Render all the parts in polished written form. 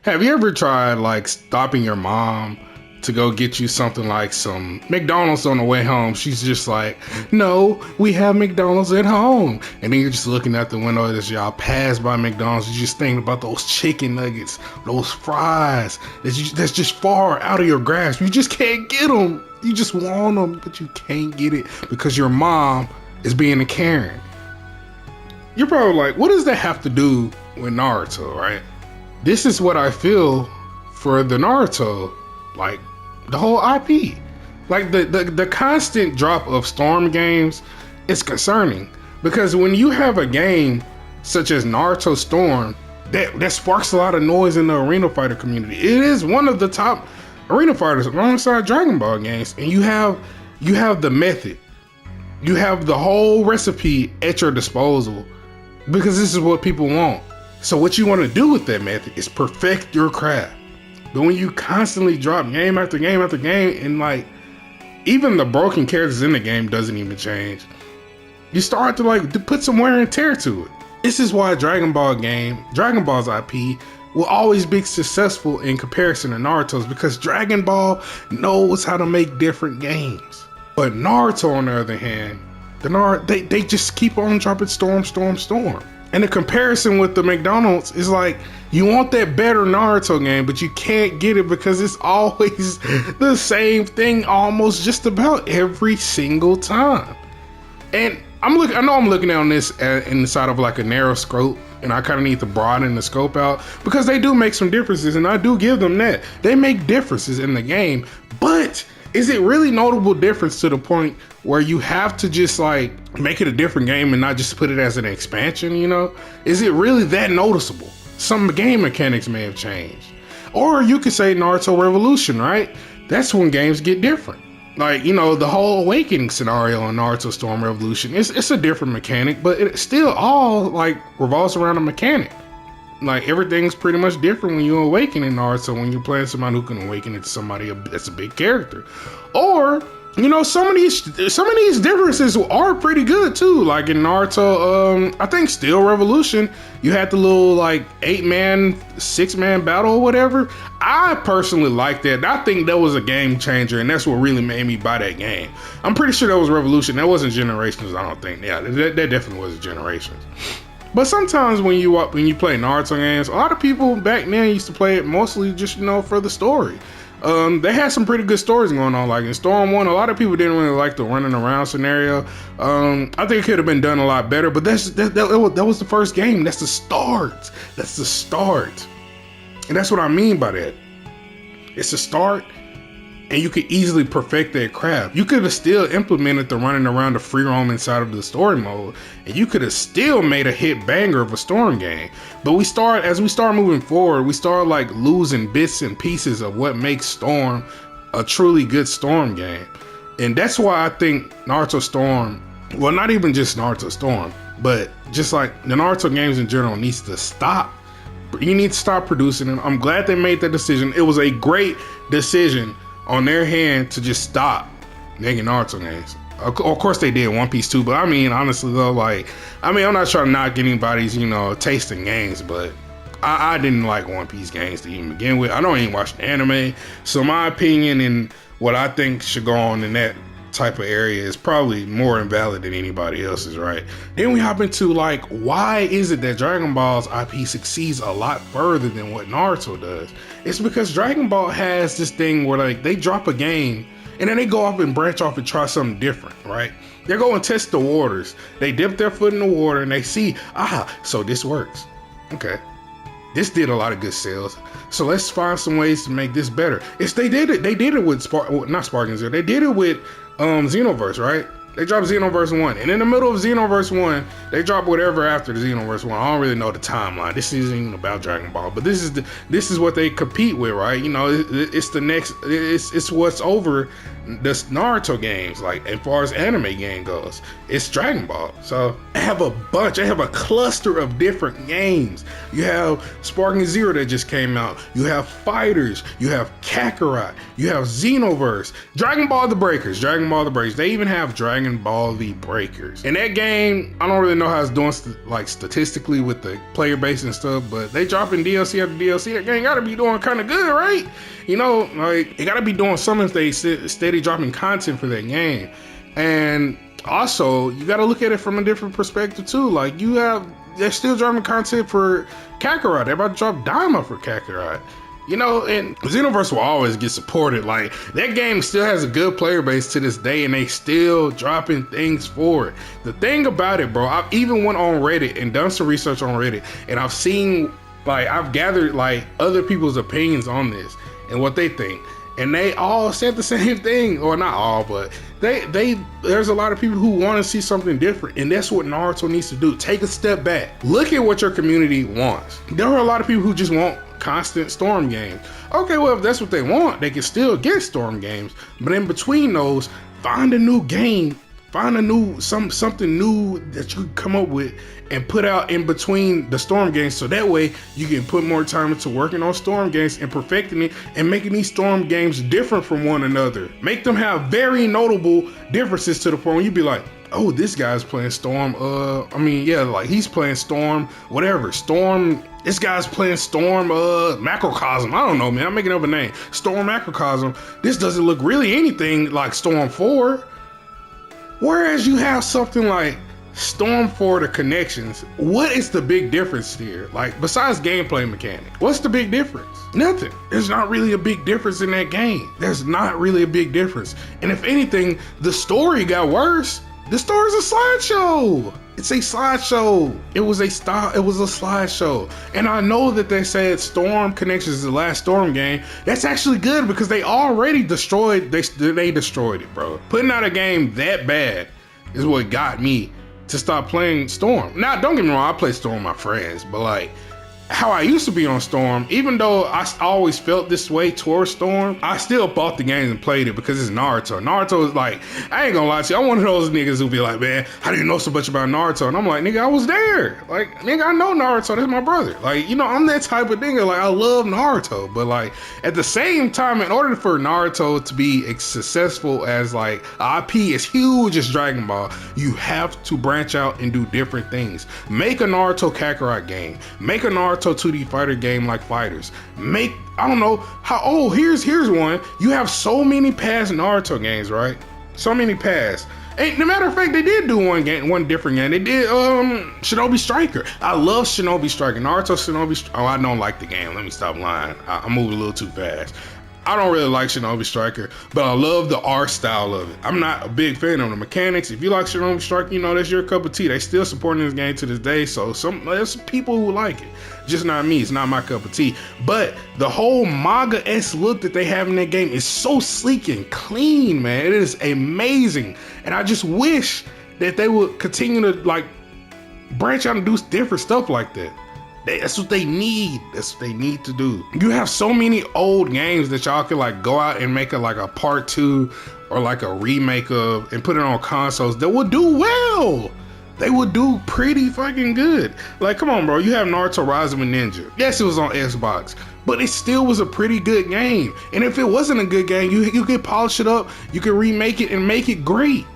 Have you ever tried like stopping your mom to go get you something like some McDonald's on the way home? She's just like, no, we have McDonald's at home. And then you're just looking out the window as y'all pass by McDonald's. You're just thinking about those chicken nuggets, those fries that's just far out of your grasp. You just can't get them. You just want them, but you can't get it because your mom is being a Karen. You're probably like, what does that have to do with Naruto, right? This is what I feel for the Naruto, like the whole IP. Like the constant drop of Storm games is concerning because when you have a game such as Naruto Storm that sparks a lot of noise in the arena fighter community. It is one of the top arena fighters alongside Dragon Ball games, and you have the method. You have the whole recipe at your disposal because this is what people want. So what you want to do with that method is perfect your craft. But when you constantly drop game after game after game, and like even the broken characters in the game doesn't even change, you start to put some wear and tear to it. This is why Dragon Ball's IP will always be successful in comparison to Naruto's, because Dragon Ball knows how to make different games. But Naruto, on the other hand, they just keep on dropping storm. And the comparison with the McDonald's is like, you want that better Naruto game, but you can't get it because it's always the same thing almost just about every single time. And I know I'm looking on this inside of like a narrow scope, and I kind of need to broaden the scope out because they do make some differences, and I do give them that. They make differences in the game, but is it really notable difference to the point where you have to just like make it a different game and not just put it as an expansion, you know? Is it really that noticeable? Some game mechanics may have changed. Or you could say Naruto Revolution, right? That's when games get different. Like, you know, the whole awakening scenario in Naruto Storm Revolution, it's a different mechanic, but it still all like revolves around a mechanic. Like everything's pretty much different when you awaken in Naruto, when you're playing somebody who can awaken into somebody that's a big character. Or, you know, some of these differences are pretty good too. Like in Naruto, I think Steel Revolution, you had the little like 8-man, 6-man battle or whatever. I personally like that. I think that was a game changer, and that's what really made me buy that game. I'm pretty sure that was Revolution. That wasn't Generations, I don't think. Yeah, that definitely was Generations. But sometimes when you play Naruto games, a lot of people back then used to play it mostly just, you know, for the story. They had some pretty good stories going on. Like in Storm 1, a lot of people didn't really like the running around scenario. I think it could have been done a lot better, but that was the first game. That's the start. That's the start. And that's what I mean by that. It's a start, and you could easily perfect that craft. You could have still implemented the running around the free roam inside of the story mode, and you could have still made a hit banger of a Storm game. But as we start moving forward, we start like losing bits and pieces of what makes Storm a truly good Storm game. And that's why I think Naruto Storm, well, not even just Naruto Storm, but just like the Naruto games in general needs to stop. You need to stop producing them. I'm glad they made that decision. It was a great decision on their hand to just stop making Naruto games. Of course they did One Piece too, but I mean, honestly though, I'm not trying to knock anybody's, you know, taste in games, but I didn't like One Piece games to even begin with. I don't even watch the anime, so my opinion and what I think should go on in that type of area is probably more invalid than anybody else's, right? Then we hop into like, why is it that Dragon Ball's IP succeeds a lot further than what Naruto does? It's because Dragon Ball has this thing where like they drop a game and then they go off and branch off and try something different, right? They go and test the waters. They dip their foot in the water and they see, so this works. Okay. This did a lot of good sales. So let's find some ways to make this better. They did it with not Sparking Zero. They did it with Xenoverse, right? They dropped Xenoverse 1, and in the middle of Xenoverse 1, they dropped whatever after the Xenoverse 1. I don't really know the timeline. This isn't even about Dragon Ball, but this is what they compete with, right? You know, it's the next, it's what's over the Naruto games, like as far as anime game goes. It's Dragon Ball. So I have a cluster of different games. You have Sparking Zero that just came out. You have Fighters. You have Kakarot. You have Xenoverse. Dragon Ball the Breakers. They even have Dragon Dragon Ball The Breakers. And that game, I don't really know how it's doing like statistically with the player base and stuff, but they dropping DLC after DLC. That game gotta be doing kind of good, right? You know, like it gotta be doing something if they steady dropping content for that game. And also, you gotta look at it from a different perspective too. Like they're still dropping content for Kakarot. They're about to drop Daima for Kakarot. You know, and Xenoverse will always get supported. Like, that game still has a good player base to this day, and they still dropping things for it. The thing about it, bro, I've even went on Reddit and done some research on Reddit, and I've seen, like, I've gathered, like, other people's opinions on this and what they think. And they all said the same thing, or not all, but there's a lot of people who want to see something different, and that's what Naruto needs to do. Take a step back. Look at what your community wants. There are a lot of people who just want constant Storm games. Okay, well, if that's what they want, they can still get Storm games, but in between those, find a new game, find a new something new that you can come up with and put out in between the Storm games, so that way you can put more time into working on Storm games and perfecting it and making these Storm games different from one another. Make them have very notable differences to the point where you'd be like, oh, this guy's playing Storm, like he's playing Storm, whatever, Storm, this guy's playing Storm, Macrocosm, I don't know, man, I'm making up a name, Storm Macrocosm, this doesn't look really anything like Storm 4, whereas you have something like Storm 4 The Connections. What is the big difference here? Like, besides gameplay mechanic, what's the big difference? Nothing. There's not really a big difference in that game. There's not really a big difference. And if anything, the story got worse. The story's a slideshow. It's a slideshow. It was a slideshow. And I know that they said Storm Connections is the last Storm game. That's actually good because they already destroyed, they destroyed it, bro. Putting out a game that bad is what got me to stop playing Storm. Now, don't get me wrong, I play Storm with my friends, but like, how I used to be on Storm, even though I always felt this way towards Storm, I still bought the games and played it because it's Naruto. Naruto is like, I ain't gonna lie to you, I'm one of those niggas who be like, man, how do you know so much about Naruto? And I'm like, nigga, I was there. Like, nigga, I know Naruto, that's my brother. Like, you know, I'm that type of nigga, like, I love Naruto. But like, at the same time, in order for Naruto to be as successful as like IP as huge as Dragon Ball, you have to branch out and do different things. Make a Naruto Kakarot game. Make a Naruto 2D fighter game like Fighters. Make, I don't know how, oh, here's one. You have so many past Naruto games, right? So many past. And no matter of fact, they did do one different game. They did Shinobi Striker. I love Shinobi Striker. Naruto Shinobi Striker. Oh, I don't like the game. Let me stop lying. I moved a little too fast. I don't really like Shinobi Striker, but I love the art style of it. I'm not a big fan of the mechanics. If you like Shinobi Striker, you know, that's your cup of tea. They still supporting this game to this day, so there's people who like it. Just not me. It's not my cup of tea. But the whole manga-esque look that they have in that game is so sleek and clean, man. It is amazing. And I just wish that they would continue to, like, branch out and do different stuff like that. That's what they need. That's what they need to do. You have so many old games that y'all can like go out and make a part 2 or like a remake of and put it on consoles that would do well. They would do pretty fucking good. Like, come on, bro. You have Naruto Rise of a Ninja. Yes, it was on Xbox, but it still was a pretty good game. And if it wasn't a good game, you could polish it up. You can remake it and make it great.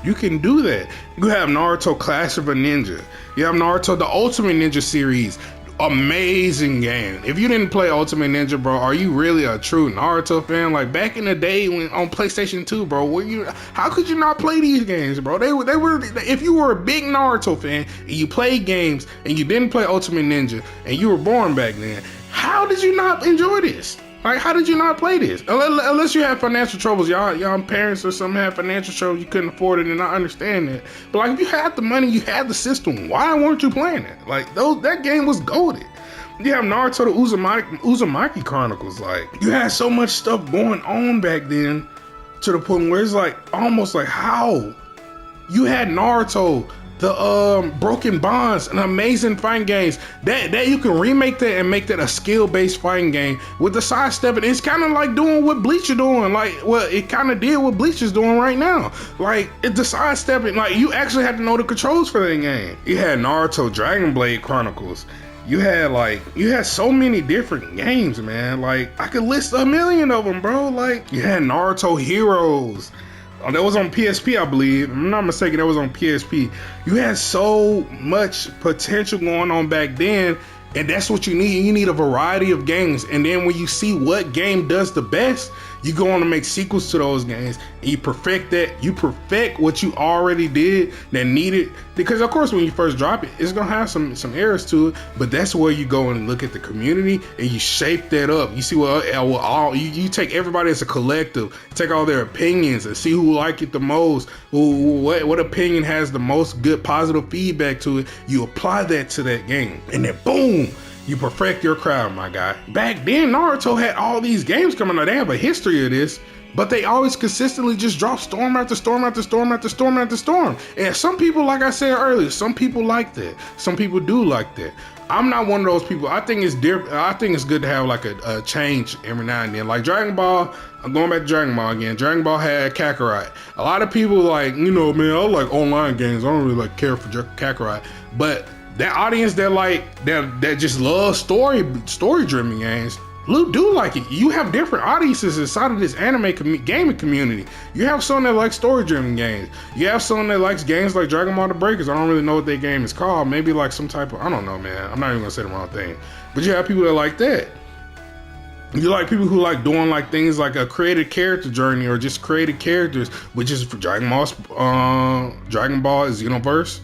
You can do that. You have Naruto Clash of a Ninja. You have Naruto the Ultimate Ninja series. Amazing game. If you didn't play Ultimate Ninja, bro, are you really a true Naruto fan? Like back in the day when on PlayStation 2, bro, how could you not play these games, bro? They were if you were a big Naruto fan and you played games and you didn't play Ultimate Ninja and you were born back then, how did you not enjoy this? Like, how did you not play this? Unless you have financial troubles, y'all parents or something have financial troubles, you couldn't afford it, and I understand that. But like, if you had the money, you had the system, why weren't you playing it? Like, that game was goated. You have Naruto the Uzumaki Chronicles. Like, you had so much stuff going on back then to the point where it's like, almost like, how? You had Naruto, the Broken Bonds, and amazing fighting games that you can remake that and make that a skill-based fighting game with the sidestepping. It's kind of like doing what Bleach are doing, like, well, it kind of did what Bleach is doing right now. Like, the sidestepping, like, you actually had to know the controls for that game. You had Naruto Dragon Blade Chronicles. You had so many different games, man. Like, I could list a million of them, bro. Like, you had Naruto Heroes. That was on PSP, I believe. If I'm not mistaken, that was on PSP. You had so much potential going on back then, and that's what you need. You need a variety of games, and then when you see what game does the best, you go on to make sequels to those games, and you perfect that. You perfect what you already did that needed, because of course when you first drop it, it's gonna have some errors to it, but that's where you go and look at the community and you shape that up. You see you take everybody as a collective, take all their opinions and see who like it the most, what opinion has the most good positive feedback to it. You apply that to that game, and then boom, you perfect your crowd, my guy. Back then, Naruto had all these games coming out. They have a history of this, but they always consistently just drop storm after storm after storm after storm after storm. And some people, like I said earlier, some people like that. Some people do like that. I'm not one of those people. I think it's different. I think it's good to have like a change every now and then. Like Dragon Ball, I'm going back to Dragon Ball again. Dragon Ball had Kakarot. A lot of people like, man, I like online games. I don't really care for Kakarot. But that audience that just loves story driven games, do like it. You have different audiences inside of this anime gaming community. You have someone that likes story driven games. You have someone that likes games like Dragon Ball The Breakers. I don't really know what their game is called. Maybe like some type of, I don't know, man. I'm not even gonna say the wrong thing. But you have people that like that. You like people who like doing like things like a created character journey or just created characters, which is for Dragon Ball Xenoverse.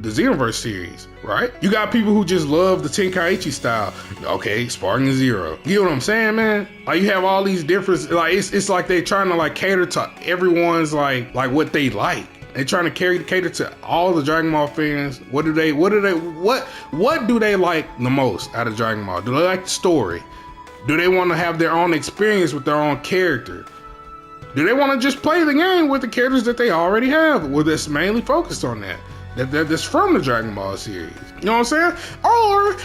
The Xenoverse series, right? You got people who just love the Tenkaichi style. Okay, Sparking Zero. You know what I'm saying, man? Like you have all these different, like it's like they're trying to like cater to everyone's like what they like. They're trying to cater to all the Dragon Ball fans. What do they like the most out of Dragon Ball? Do they like the story? Do they want to have their own experience with their own character? Do they want to just play the game with the characters that they already have? Well, that's mainly focused on that. That's from the Dragon Ball series. You know what I'm saying? Or,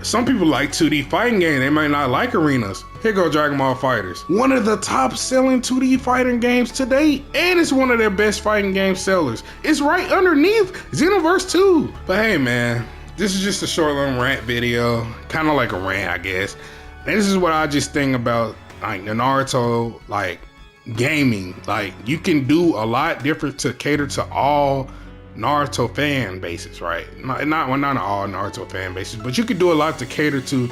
some people like 2D fighting games. They might not like arenas. Here go Dragon Ball FighterZ. One of the top selling 2D fighting games to date. And it's one of their best fighting game sellers. It's right underneath Xenoverse 2. But hey, man, this is just a short little rant video. Kind of like a rant, I guess. And this is what I just think about like the Naruto, like gaming. Like you can do a lot different to cater to all Naruto fan bases, right? Not all Naruto fan bases, but you could do a lot to cater to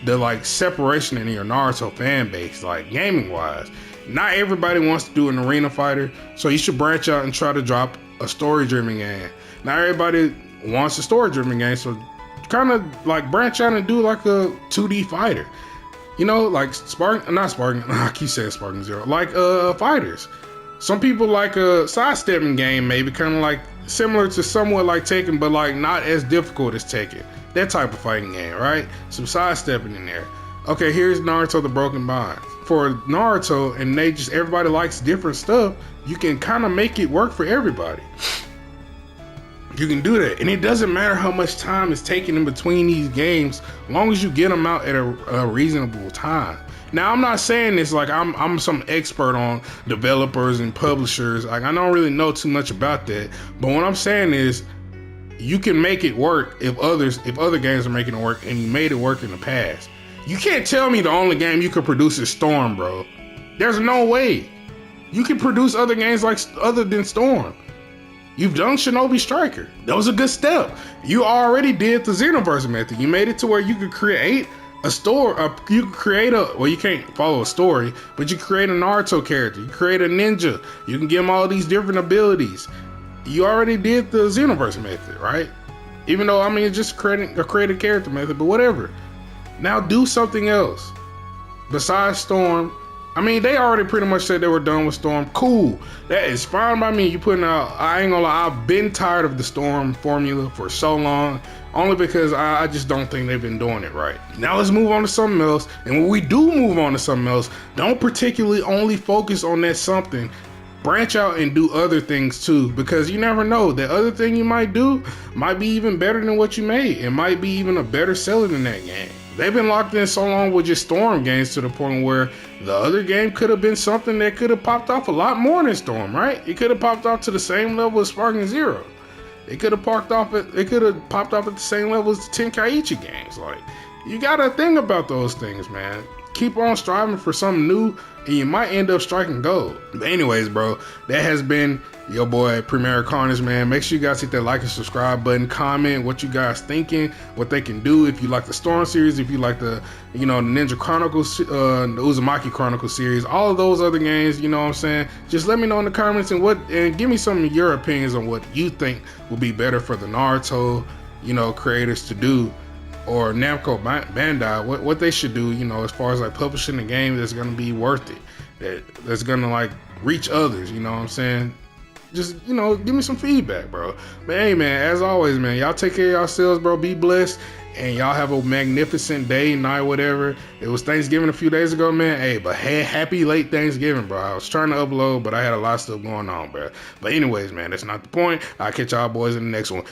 the like separation in your Naruto fan base, like gaming wise. Not everybody wants to do an arena fighter, so you should branch out and try to drop a story driven game. Not everybody wants a story driven game, so kind of like branch out and do like a 2D fighter. Like I keep saying Sparking Zero, like fighters. Some people like a sidestepping game, maybe kind of like similar to somewhat like Tekken, but like not as difficult as Tekken. That type of fighting game, right? Some sidestepping in there. Okay, here's Naruto The Broken Bond. For Naruto, and everybody likes different stuff, you can kind of make it work for everybody. You can do that, and it doesn't matter how much time is taken in between these games, as long as you get them out at a reasonable time. Now, I'm not saying this like I'm some expert on developers and publishers. Like I don't really know too much about that. But what I'm saying is, you can make it work if other games are making it work, and you made it work in the past. You can't tell me the only game you could produce is Storm, bro. There's no way. You can produce other games like other than Storm. You've done Shinobi Striker. That was a good step. You already did the Xenoverse method. You made it to where you could create a story. You could create you can't follow a story, but you create a Naruto character. You create a ninja. You can give him all these different abilities. You already did the Xenoverse method, right? Even though, it's just creating a created character method, but whatever. Now do something else besides Storm. They already pretty much said they were done with Storm. Cool. That is fine by me. You putting out, I ain't gonna lie, I've been tired of the Storm formula for so long, only because I just don't think they've been doing it right. Now let's move on to something else. And when we do move on to something else, don't particularly only focus on that something. Branch out and do other things too, because you never know. The other thing you might do might be even better than what you made. It might be even a better seller than that game. They've been locked in so long with just Storm games to the point where the other game could have been something that could have popped off a lot more than Storm, right? It could have popped off to the same level as Sparking Zero. It could have popped off at the same level as the Tenkaichi games. Like, You gotta think about those things, man. Keep on striving for something new, and you might end up striking gold. But anyways, bro, that has been your boy Premier Carnage, man. Make sure you guys hit that like and subscribe button. Comment what you guys thinking, what they can do. If you like the Storm series, if you like the, the Ninja Chronicles, the Uzumaki Chronicles series, all of those other games, you know what I'm saying? Just let me know in the comments and give me some of your opinions on what you think will be better for the Naruto, creators to do, or Namco Bandai, what they should do, as far as like publishing a game that's gonna be worth it, that's gonna like reach others, you know what I'm saying? Just, give me some feedback, bro. But hey, man, as always, man, y'all take care of yourselves, bro. Be blessed, and y'all have a magnificent day, night, whatever. It was Thanksgiving a few days ago, man. Hey, but happy late Thanksgiving, bro. I was trying to upload, but I had a lot of stuff going on, bro. But anyways, man, that's not the point. I'll catch y'all boys in the next one.